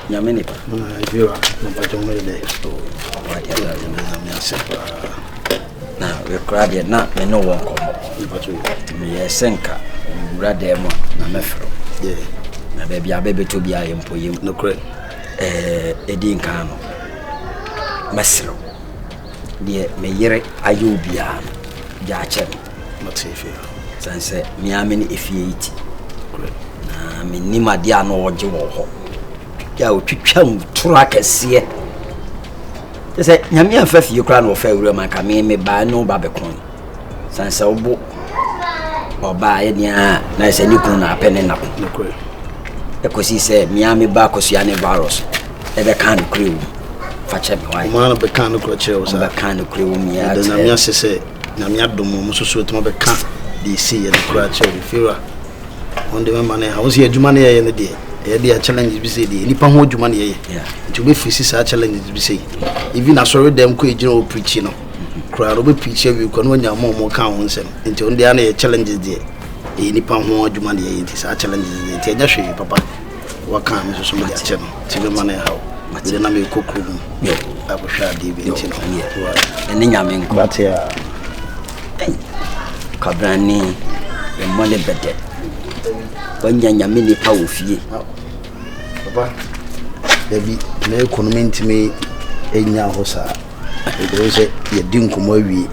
Yamenipa. You are not only there. Now, we're crowded not, me no one come. Me a senka, Rademo, Namefro. Yeah. My baby, a baby to be I am for you. No great. Edin Cano. Messro. Dear, me yere, Ayubia, Jachem. Not safe here. Sanse, me amini if ye eat. Great. Me nima diano or Jowo. Ya utwitwam traka sie se nyame afafi you kra no fa wura man ka me ba no ba be kon sansa obo oba ye nia na se ni kun na apene na ko e ko si se miami ba ko sia ne virus e be kan crew fa che me wai man be kan ko che o sa kan crew mi ya na mi asese na mi adom mo so so to be kan di si ye ko che fira on de man na how si adwuma na ye ne de a challenge be say the nipa ho dwuma na ye to be face sa challenge be say even asori dem ko ejina o preach no kra no be preach we ko no nya mo kan ho nsem nti on dey na challenge dey e nipa ho dwuma na ye nti sa challenge dey nti enya hwe papa wa kan me so me dia che no ti be man how we na me kokru no abusha dey be nti no ene nya me nko batia kabrani e mo le bede wanya nya me nipa wo fie papa Debbie, me economy ntime enya ho sa e say ye din komo awie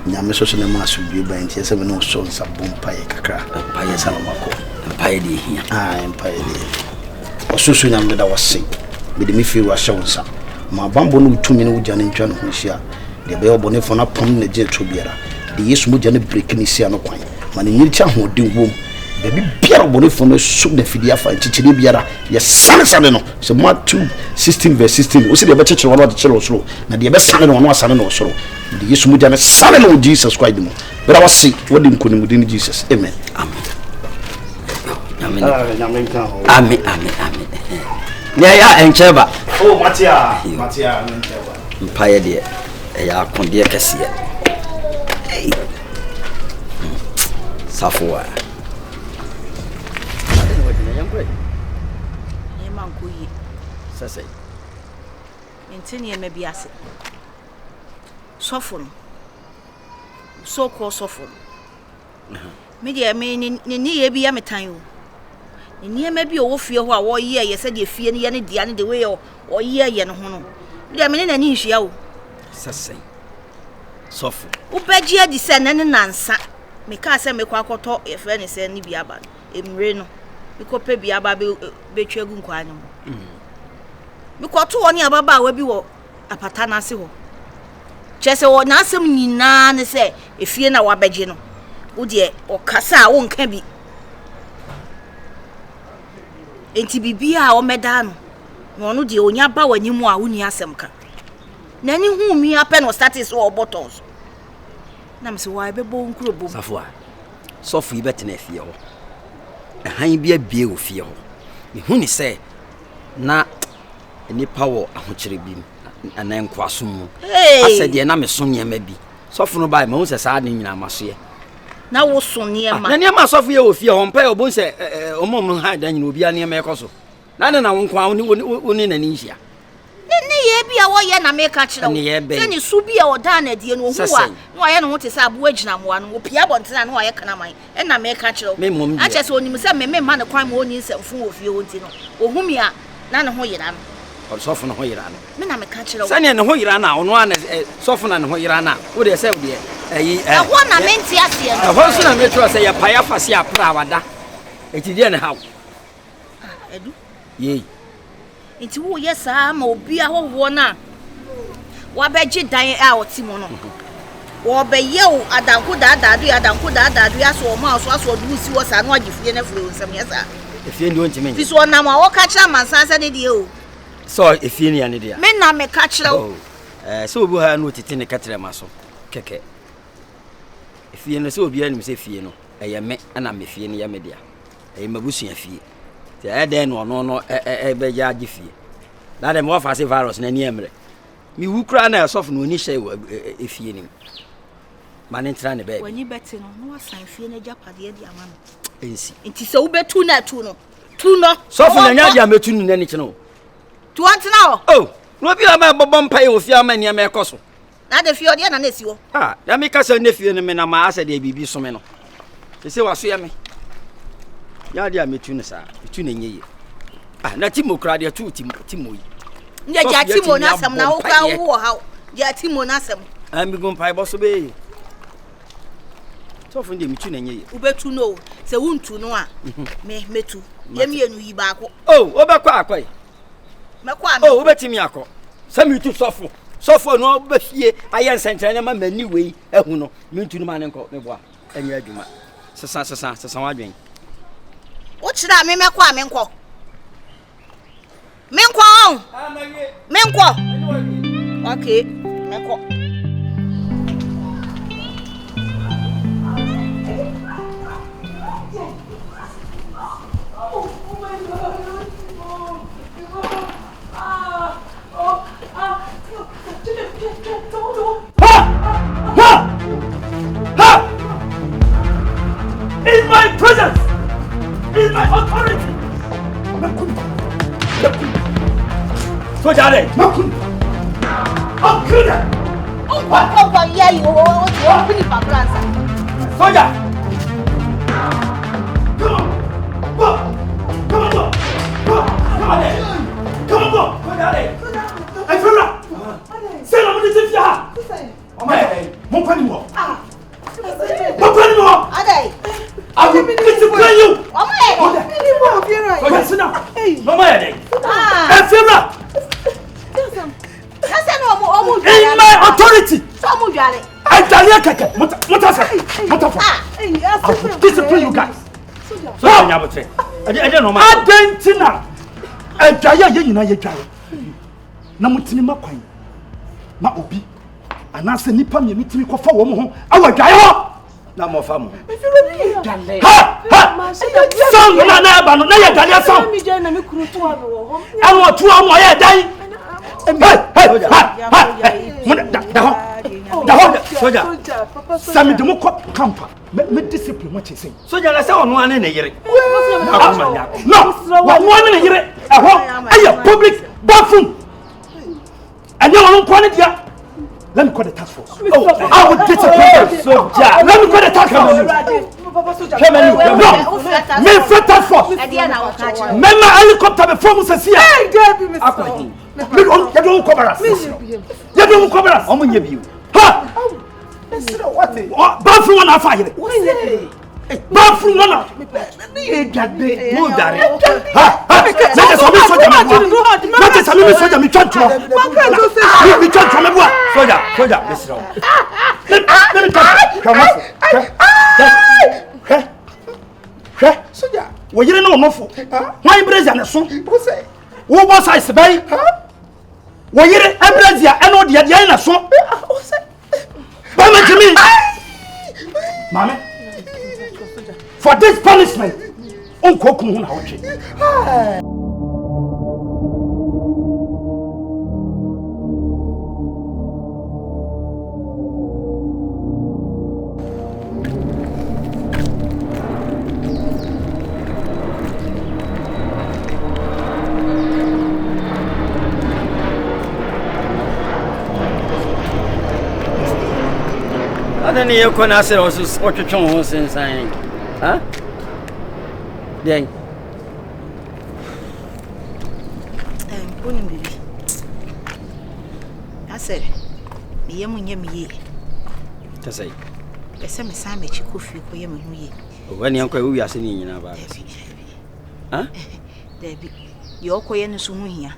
nyame so na ma so due ba ntie se me no so nsa bompa ye kakra pa ye salamako pa ye di hia pa ye di osusu nyame da wose me de me fi wa hye wonsa ma bambo no tumi no wugya ne ntwa no ho hia de be obone fo na pom na je tro biara de yesu mo gya ne break ni sia no kwan ma ne nyiri cha ho din wom baby biara obone fo no so na fidia fa chichiri biara ye sane no so Matthew 16 verse 16 o se de be chichiri wono de chiro soro na de be sane no wono asane no soro de yesu mo gya ne sane no Jesus Christ mo bera wase wodi nkonim din Jesus amen amen amen amen amen ya encheba oh Matia encheba mpaye de ya akondie kese safwa Sase. Mentini e mebiase. Sofun. So call sofun. Me dia me ni ye bia metan o. Ni e ma bi o wo fie ho a wo ye ye se de fie ni ye ne dia ne de we o ye ye ne ho no. Dia me na ni nhia o. Sase. Sofun. Wo beji adi se ne nansa. Me ka se me kwa akoto e fe ne se ni bia ba. Emre no. Me ko pe bia ba be twegu nkwa ne mo. Because oni ababa wa bi wo apata na ase ho chese wo na asem nyina ne se efie na wa beje no wo de o kasa wo nka bi enti bibia o meda no no de onya ba wanimu a woni asem ka na ni hu mi ape no status wo buttons na me se wa be bo nkuro bo safwa sofu ibetena fie ho han bia bie wo fie ho me hu ni se na ni power ahokyere bi anan kwaso mu asa de na me so nyema bi sofo no bai ma hu se saa de nyina maso na wo so nyema na nyema sofo ye wo fie ho mpa obon se omom ha da nyina obi anyema ekoso na na wo nkwa woni na ni nhia ne ye bia wo ye na me ka kire wo se ni su bia wo da na die no hu wa no aye no ho te se abo agina mo ano wo pia bontena no aye kana man e na me ka kire wo a che se onim se me ma ne kwan ma oni nsefo wo fie wo nti no ohumi a na ne ho yira no sofo no ho yira no me na me ka kire wo sane ne ho yira na ono ana sofo na ne ho yira na wo de se wo de ho na me nti ase no ho so na me tro se ye paya fase apra wada eti de ne hawo edu ye nti wo ye saa ma obi ahoho na wa beji dan a oti mo no wo be ye o adanku daadadu aso ma aso du si wo sa no agifie na furu nsam ye sa efie ndi onti men fi so na ma wo ka kira mansan se de die o so efie ni ane dia me na me ka kira o so obi ha no tete ne katre maso keke fie no so obi anim se fie no eye me ana me fie no ya me dia eye mabusua fie ti e den no be ja agi fie na dem wo fa se virus na ni emre mi wukura na sof no ni hye fie nim mane ntra ne be wani beti no wasan fie na japade dia ma no ensi nti se wo betu na tu no sof na nya dia metu ni nani kino tu antena oh no bi ama bobom pai o fie ama ni ama ekoso na de fie ode na si wo ya me kasa ne fie no me na ma asa de bibi so me no se waso ya me ya dia metu ne sa metu na nyeye na timo kra de tu timo yi nje ja timo na sam na wo ka wo ha ja timo na sam mi gon pai bo so be so fu ndi metu na nyeye ubetu no se wuntu no a me metu ye mienu yi ba ko obekwa akwai mekwa me obetimi akọ samitu sofo no befie ayen sentre na ma mani wei ehu no mintu no ma ne nko meboa anya adwuma sesa wadwen wo kira me mekwa me nko okay mekọ In my presence, in my authority. So Jare, I'm good. Oh, yeah, you open the back. Soja, come on, come on, Jare. I feel like. Say I'm going to take you. Mon pas moi. I will discipline you. In my authority. I will discipline you guys. Argentina. Na obi anase nipa me mitimi kofa wo mo ho awadwae ho na mo fa mo son na ba no na ye dale son mi je na me kuru to abo wo ho awo to amo ye dan soja sami de mo kampa me discipline what you say soja la se onu ane ne yire no wo ane ne yire eho aye public bathroom and you won't call it yet. Let me call the task force. I will discipline them. Soldier. Let me call the task force. No. Me for task force. Remember helicopter before we see. Hey, Debbie, Mr. You don't cover us. You don't cover us. I'm going to give you. Ha! What? Bathroom on fire. Bathroom on for this punishment, Uncle Kun Hauchi. I don't know if I said also what you want to say. Huh? Then. Baby. I said, me ye. To say. The same Sam Chikufi, when you uncle we are singing about. Huh? Debbie, your coin is soon here.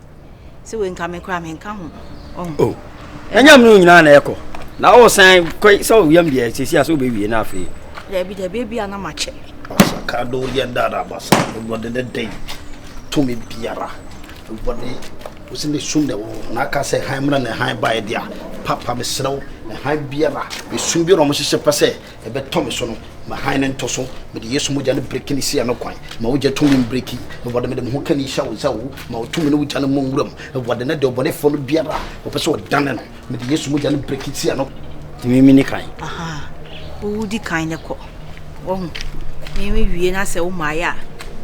So when come and cram and come. Oh, and you're moving on echo. Now, all saying quite so young, yes, she has to be enough. Debbie, the baby, and a match. Kado yenda da basa. What did the day to me biara? What was in the soon the Naka say Hammer and a high by dia. Papa Miss Snow, and high beera, we soon be almost a passe, a bet Thomason, my hind and tosso, but the yes mood and breaking the sea no coin, Moja Tumim breaking, and what the madam who can he shall so, my 2 minutes and a moon room, and what the net of bonnet for the beera, or so done, but the yes mood and breaking sea no. To me, mini kind. Aha, who the kind of co. Oh, maybe we and I say, oh, my ya.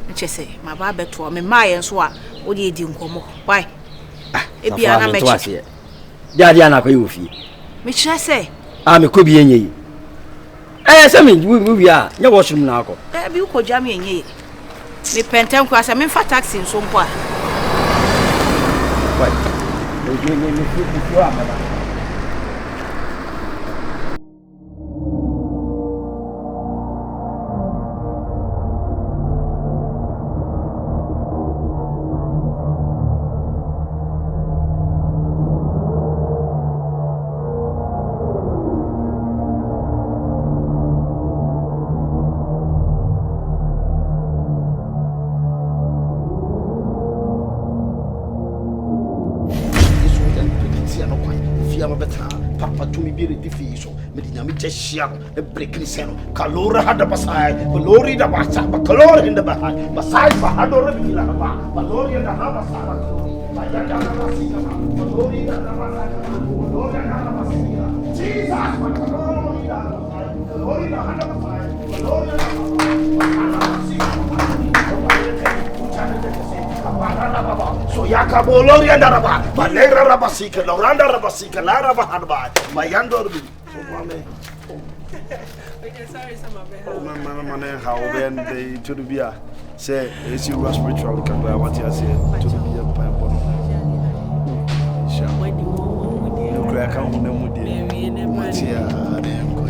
Which I say, my barber to me, my and swat, what do you do? Why? It be an amateur. Diana, you feel. Which I say, I'm a could be any. Eh, some we are, no washroom now. You could jam me in ye. Me pentam cross, I'm in for taxi in some point. What? You are, madam. Papa to me be difficult, Medina just shout a breaking cell. Calora had the Basai, Valori the Basa, Bacalor in the Bahai, Basai, Bahador, Valori and the Habasara, Bayana Basina, Valori and the Valori and the Basina, Jesus, Bacalori, Valori and the Habasai, Valori and the so yakabo lori andaraba balera rabasika loranda rabasika lara bahadba mayando bi so mame sorry some of man how then they to the bia say is you spiritual can I want to say to the bia pa bono sha no kra ka hu na mu de what ya dem ko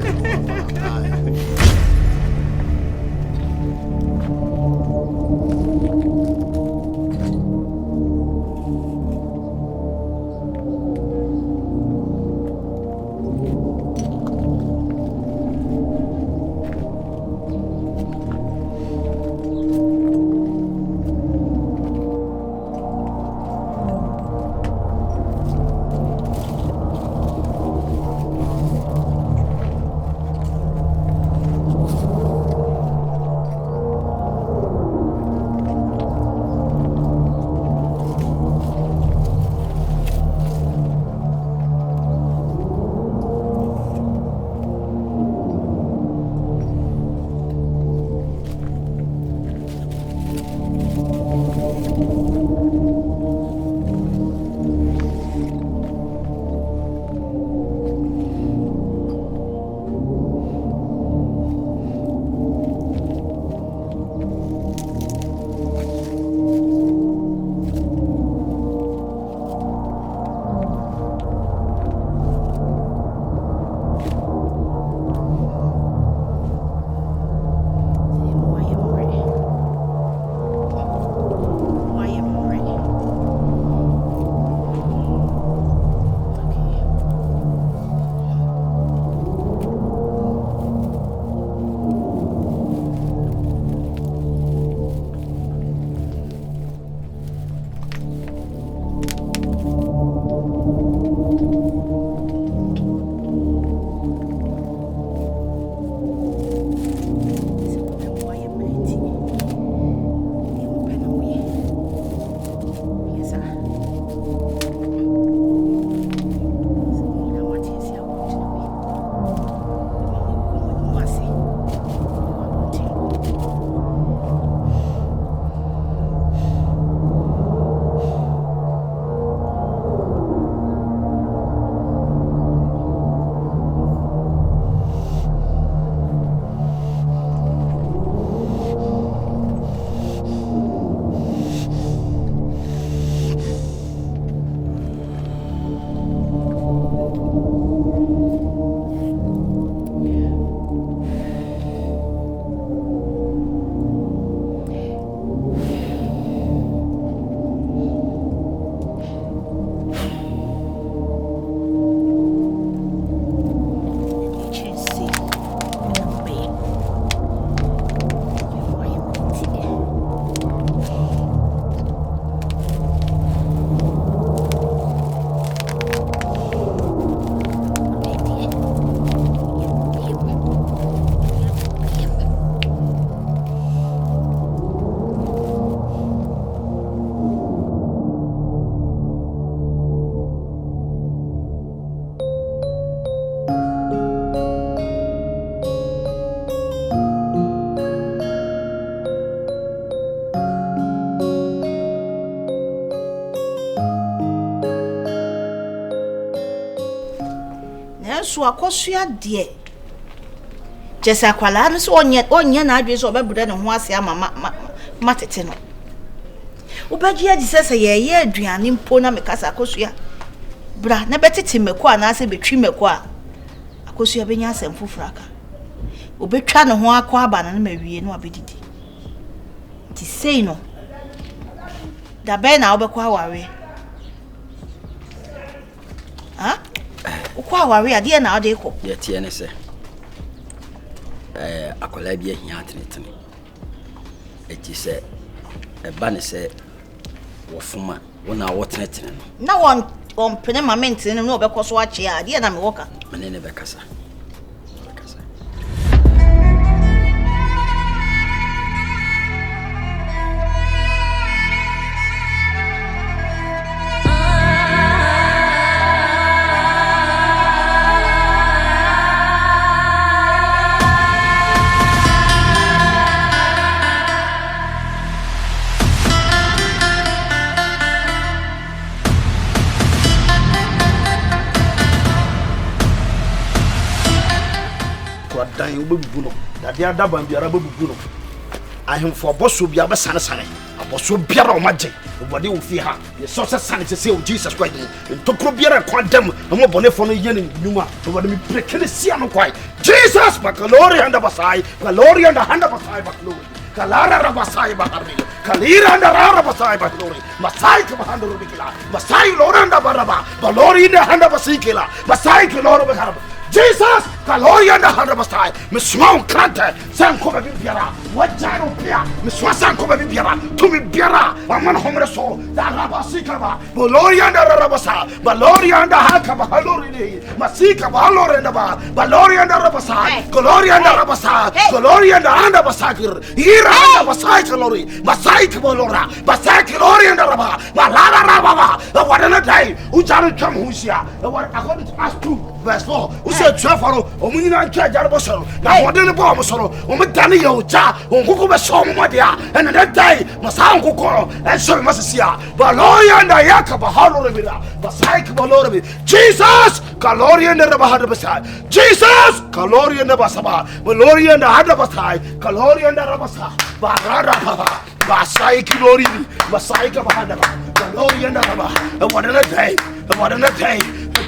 na so akosua de jesa kwala no so onye na adwe so obebuda ne ho ase ama matete no obaji adi sese ye aduane mpo na mekasa akosua bra na betete meko anase betwi meko a akosua benya asem fofuraka obetwa ne ho akọ aba na mawie no abedidi ti sei no da be na obekọ aware ha ukọ aware ade na ade ko ye tie ne se akola bi ahia atenetene eti se eba ne se wofuma wona wotenetene no na won pene moment ne no obekọ so ache ade na me woka mene ne bekasa dan obebubu no dade adaban biara bebubu no ahemfo boso bia be sane aboso biara o magye obode wo fi ha ye so sane se o Jesus Christ ntokro biara kwadam mo bonefo no ye ne nyuma obode mi prekele sia no kwai Jesus bakalori anda basai kalori anda handa basai bakalori kalara rabasai baharri kalira anda rara basai bakalori masai ka bahanda rubikila masai loranda baraba balori anda handa basikila masai kaloro baharaba Jesus, Kaloria and the Harabastai, Miss Swan Cranta, Sanko Biara, what Jaro Pia, Miss Swanko Biara, to me Biara, one homeless soul, the Rabasikaba, Baloria and the Rabasa, Baloria and the Hakaba, Halori, Masika, Balor and the Bar, Baloria and the Rabasa, Gloria and the Rabasa, Gloria and the Andabasakir, Ira and the Basai Kalori, Masai Kabolora, Basai Gloria and the Rabba, Malala Rababa, the one in a day, Ujaru Kamusia, the one according to us 2, verse 4. Trafaro, Omina Jarboso, now what in the bomb solo, Omadani Yocha, Onkuba Somadia, and that day, Masanko Koro, and so Massia, Baloya and Ayaka, Bahalo Rivera, Basaik Balorovi, Jesus, Kalori and the Rabahadabasa, Jesus, Kalori and the Basaba, Balori and the Hadabasai, Kalori and the Rabasa, Barada, Basai Kilori, Basaika Bahadaba, Kalori and the Rabba, and what in a day, and what in a day.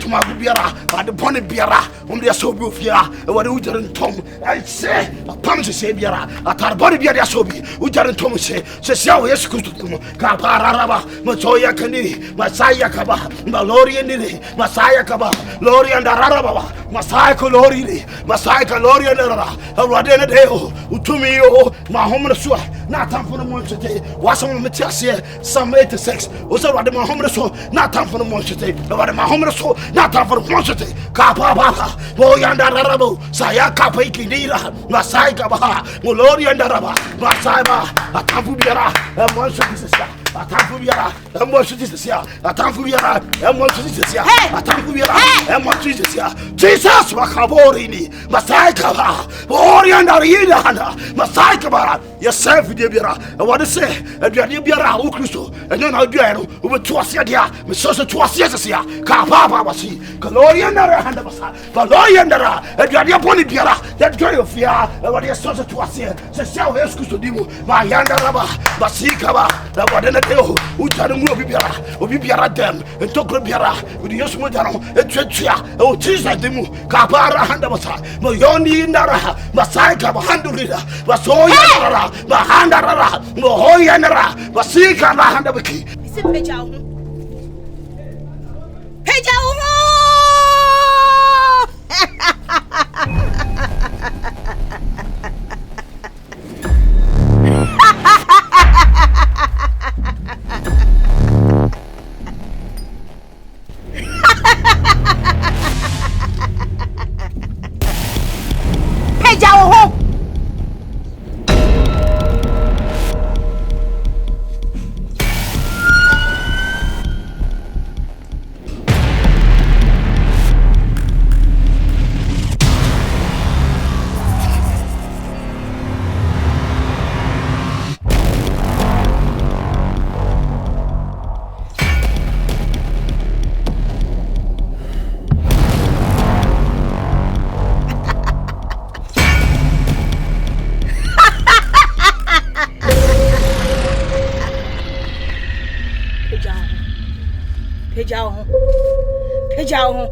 Tomorrow biara but the bonnet biara they so be fear what you didn't tom I say a pump to say biara a tarbori biara so be who didn't tom say how yes to Kaparaba Matoya Kani Masaya Kaba Malori and Masaya Kaba Lori and Araba Masaya Lori Masaya Lori and Radena Deo Utumi my home so not time for the month today was on Matias some 86 was already my home so not time for the month today about my home so not time for the quantity. Kapa Baba, Boyanda Rabo, Saya Kapa Kidira, Masai Kaba, Molori and Raba, Masaiba, Atafubiara, and one sister, Atafubiara, and one sister, Atafubiara, and one sister, Atafubiara, and one sister, Jesus Makaborini, Masai Kaba, Orianda Rida, Masai Kaba, yourself, Debira, and what to say, and Debira, Ukristo, and then I'll be able to Asia, Mrs. Tuasia, Kapa. Gloria and Handabasa, Valoya and Radia Pony Piera, that joy of fear, what is such to us here, says Sao Escudimu, my Yanda Raba, Basikaba, the Wadanateo, Utarum Biara Dam, and Tokobiara, with the Yosmodano, and Tretria, oh, Tisa Demu, Kapara Handabasa, Moyoni Nara, Masaika, Handurida, Basoya, Mahandara, Mohoyanara, Basika, Handabaki. Peja umo! Peja umo! Glory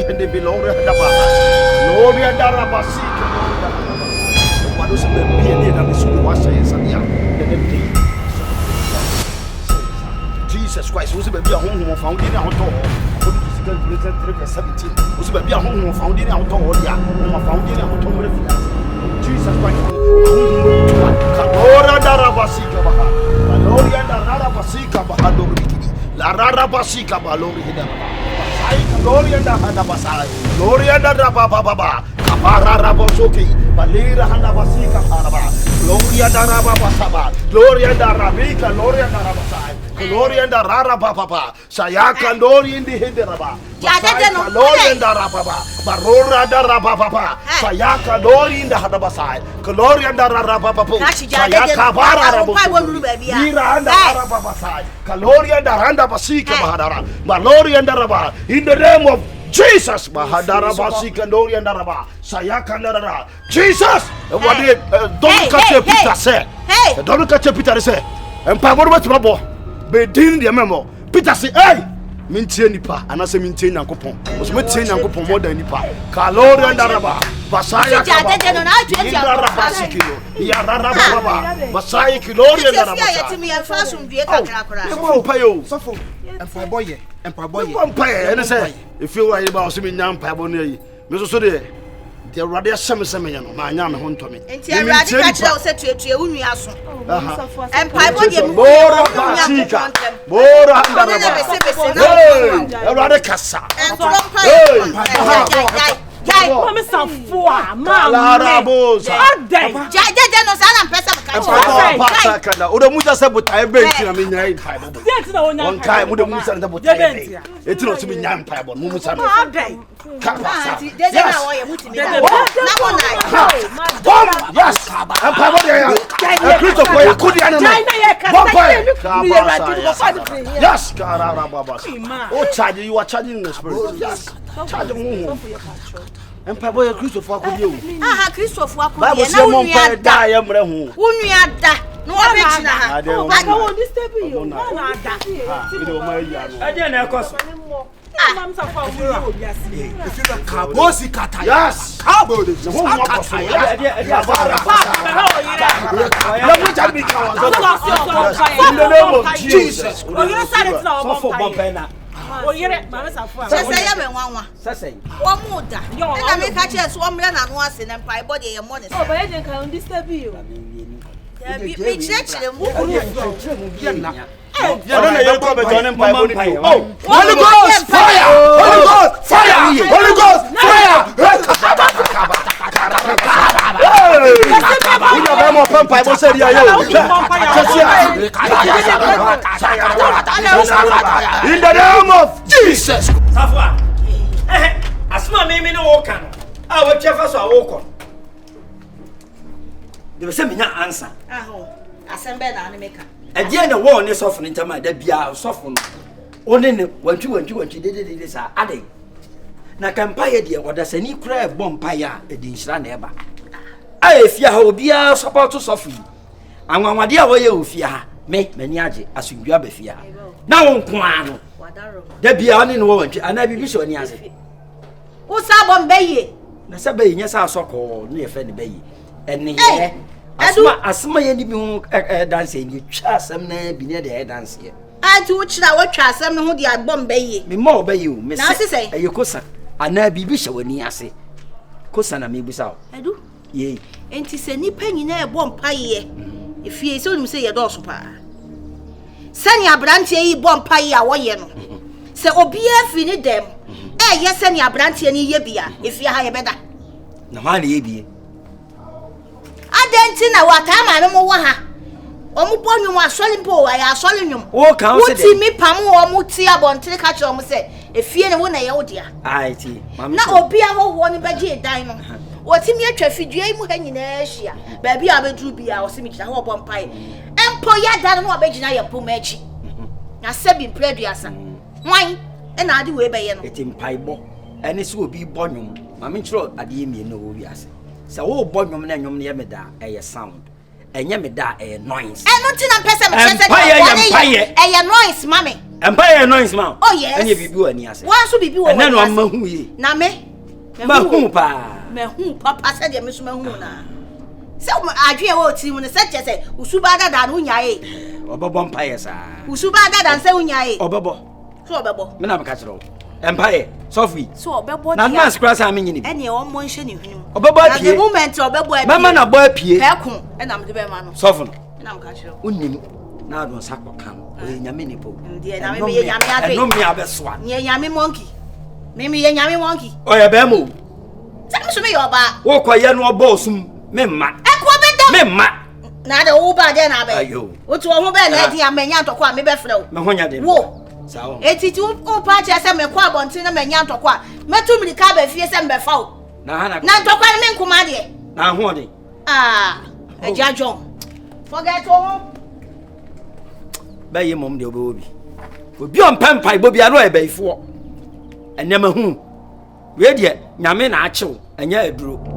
and the glory and the glory and the rabasi. What was the being that is was Jesus Christ was a baby home found in our door. 17 was a baby home found in our door. Found in our door. Jesus Christ. Gloria da rabasika baha. Gloria da rabasika baha. La rabasika balori hida. Gloria da handa basai. Gloria da rababa. Kapara rabosoki. Balira handa basika haraba. Gloria da rababa. Gloria da rabika. Gloria da rabasai. Gloria da rababa. Sayaka gloria in the hinderaba. Gloria da rababa. Barora da rababa. Sayaka gloria in the handa basai. Gloria da rababa. Sayaka bara rabosoki. Ira handa rababa sai. Gloria da handa basika bahadara. Gloria da rababa. In the name of Jesus, Mahadara Basika Gloria and Daraba, Sayaka Nara. Jesus! What did don't catch a Peter say? Don't catch a Peter say. And Pablo Trouble, Bedin the memo. Peter say, hey! Mintianipa, and I say Mintin and Coupon. Was Mintin and Coupon more than Nipa. Kaloria and Daraba, Basaya Basikilo, Yarababa, Basaya Kiloria and Daraba. And for boy, and for boy, and say, if you are about some young Pabonay, Mr. Sode, the Radia Samasaman, my young home to me. And Radical said to you, and Pabonay, Bora Radicasa, you are charging the spirit. Yes, and Papa Christopher could you? Christopher could you? Now we are dying. We are dying. No, I don't disturb you. I didn't cost. Yes, in the name of Jesus. Oh, yeah, Mamma. Say, one more da. And I make catch us 1 million and once in Empire body and money. Oh, but I didn't count disturb you. Be church and move. I don't know your comment on Empire body. Oh, Holy Ghost, fire! Holy Ghost, fire! Holy Ghost, fire! In the name of Jesus. Safwa. Asma me no walk on. I will check us walk on. They will send me no answer. Assemble and make her. At the end of war, they soften into my debut, soften. Only when you did this are adding. Na campire dear, what does any crab bompire a dinsra neighbor? I fear how be a support to soften. And one dear way you fear me, Maniaji, as you grab a fear. Now, Quano, there be on in war, and I be sure near it. What's up on Bay? Nasabe, yes, I saw call near Fanny Bay. And here, as my enemy dancing, you chas some name be near the head dance here. I do which I will try some who are Bombay. Me more by you, Miss Say, you cousin. And I be bishop when you say, cousin, I may be so. I do. Yea, and 'tis any penny near bomb pie. If he is only say a dorspa. Send your brandy bomb pie away. Say, Obia finish them. Eh, yes, send your brandy any yebia if you have better. No, honey, be. I didn't know what time I don't know what. Omupon you are swelling po, I are swelling you. Oh, count me pamu or mutia bon take catch on say. If you know a odia. I see. Now, be a whole one by J diamond. What's in your traffic, Jay Muhany in Asia? Baby, I will do be our symmetry, our bomb pie. And mpo ya da no obegina ya po machi na sebi preduasa wan e na ade we be ye no etimpaibo ene se obi bonyum ma me nchiro ade yemie no wo wiase se wo bonyum na nyum ne ye meda eye sound enye meda noise eno ti na pese me chese eye noise mame empire noise ma oh yes enye bibi wani ase wan so bibi wo ene no mahu yi na me mahu pa papa se de me so mahu na se adwe wo ti mu ne se chese usuba dada no nyae obebo empire sa usuba dada nse unyae obebo so obebo me na me ka kiro empire softly so obebo na mas cross am nyini ene o mo nhye ne hwenu obebo apie the moment obebo apie mama na bo apie pekun ena me de be ma no soft no ena me ka kiro unnim na adon sakọ kan o nyame ni po ndie na me ye nyame ade no me abesoa nye nyame monkey me ye nyame monkey o ya be mo se me so me yo ba wo koye no obo osum me ma e ko be dam me ma na de wo ba de na be ayo otu ho be na di amanya ntoko a me be frɛ wo me honya de wo sawo etiti wo pa che se me kwa bontin na manya ntoko a metu mi ka ba fie se me fa wo na hana na ntoko a me nkuma de na ho de eja John forget o ba ye mom de obi on pampai bo bia no e baifo enema hu we de nyame na achew enya aduro